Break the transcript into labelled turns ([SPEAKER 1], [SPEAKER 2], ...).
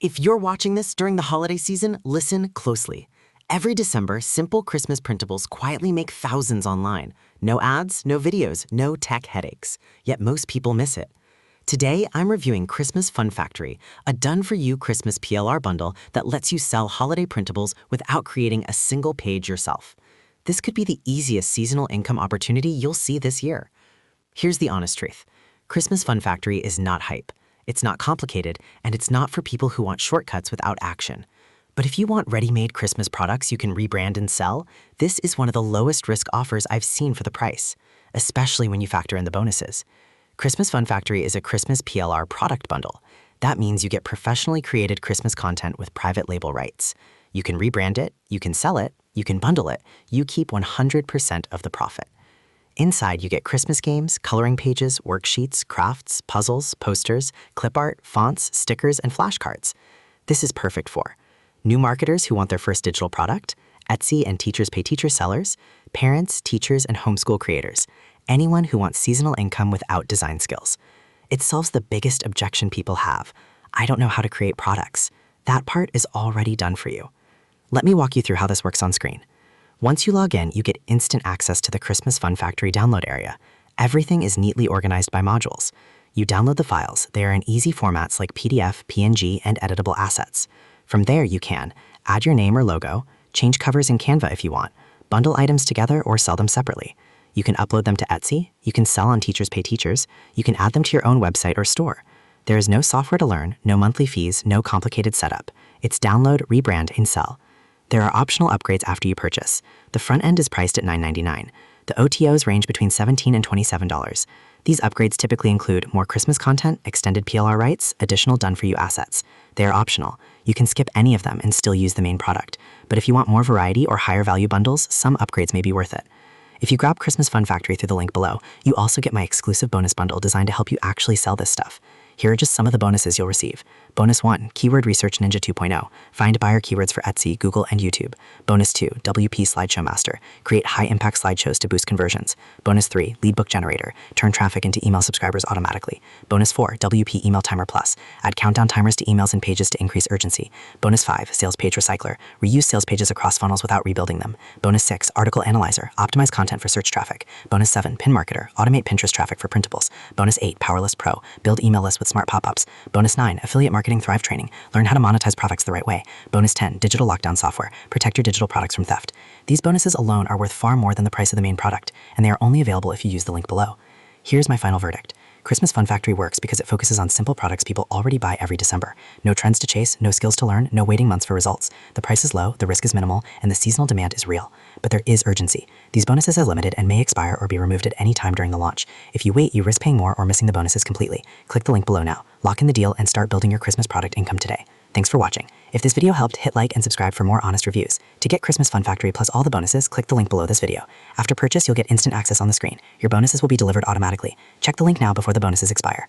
[SPEAKER 1] If you're watching this during the holiday season, listen closely. Every December, simple Christmas printables quietly make thousands online. No ads, no videos, no tech headaches. Yet most people miss it. Today, I'm reviewing Christmas Fun Factory, a done-for-you Christmas PLR bundle that lets you sell holiday printables without creating a single page yourself. This could be the easiest seasonal income opportunity you'll see this year. Here's the honest truth. Christmas Fun Factory is not hype. It's not complicated, and it's not for people who want shortcuts without action. But if you want ready-made Christmas products you can rebrand and sell, this is one of the lowest risk offers I've seen for the price, especially when you factor in the bonuses. Christmas Fun Factory is a Christmas PLR product bundle. That means you get professionally created Christmas content with private label rights. You can rebrand it, you can sell it, you can bundle it, you keep 100% of the profit. Inside, you get Christmas games, coloring pages, worksheets, crafts, puzzles, posters, clip art, fonts, stickers, and flashcards. This is perfect for new marketers who want their first digital product, Etsy and Teachers Pay Teacher sellers, parents, teachers, and homeschool creators, anyone who wants seasonal income without design skills. It solves the biggest objection people have. I don't know how to create products. That part is already done for you. Let me walk you through how this works on screen. Once you log in, you get instant access to the Christmas Fun Factory download area. Everything is neatly organized by modules. You download the files. They are in easy formats like PDF, PNG, and editable assets. From there, you can add your name or logo, change covers in Canva if you want, bundle items together or sell them separately. You can upload them to Etsy, you can sell on Teachers Pay Teachers, you can add them to your own website or store. There is no software to learn, no monthly fees, no complicated setup. It's download, rebrand, and sell. There are optional upgrades after you purchase. The front end is priced at $9.99. The OTOs range between $17 and $27. These upgrades typically include more Christmas content, extended PLR rights, additional done-for-you assets. They are optional. You can skip any of them and still use the main product. But if you want more variety or higher value bundles, some upgrades may be worth it. If you grab Christmas Fun Factory through the link below, you also get my exclusive bonus bundle designed to help you actually sell this stuff. Here are just some of the bonuses you'll receive. Bonus 1, Keyword Research Ninja 2.0. Find buyer keywords for Etsy, Google, and YouTube. Bonus 2, WP Slideshow Master. Create high-impact slideshows to boost conversions. Bonus 3, Lead Book Generator. Turn traffic into email subscribers automatically. Bonus 4, WP Email Timer Plus. Add countdown timers to emails and pages to increase urgency. Bonus 5, Sales Page Recycler. Reuse sales pages across funnels without rebuilding them. Bonus 6, Article Analyzer. Optimize content for search traffic. Bonus 7, Pin Marketer. Automate Pinterest traffic for printables. Bonus 8, Powerlist Pro. Build email lists with smart pop-ups. Bonus 9, Affiliate Marketing Thrive Training. Learn how to monetize products the right way. Bonus 10, Digital Lockdown Software. Protect your digital products from theft. These bonuses alone are worth far more than the price of the main product, and they are only available if you use the link below. Here's my final verdict. Christmas Fun Factory works because it focuses on simple products people already buy every December. No trends to chase, no skills to learn, no waiting months for results. The price is low, the risk is minimal, and the seasonal demand is real. But there is urgency. These bonuses are limited and may expire or be removed at any time during the launch. If you wait, you risk paying more or missing the bonuses completely. Click the link below now. Lock in the deal and start building your Christmas product income today. Thanks for watching. If this video helped, hit like and subscribe for more honest reviews. To get Christmas Fun Factory plus all the bonuses, click the link below this video. After purchase, you'll get instant access on the screen. Your bonuses will be delivered automatically. Check the link now before the bonuses expire.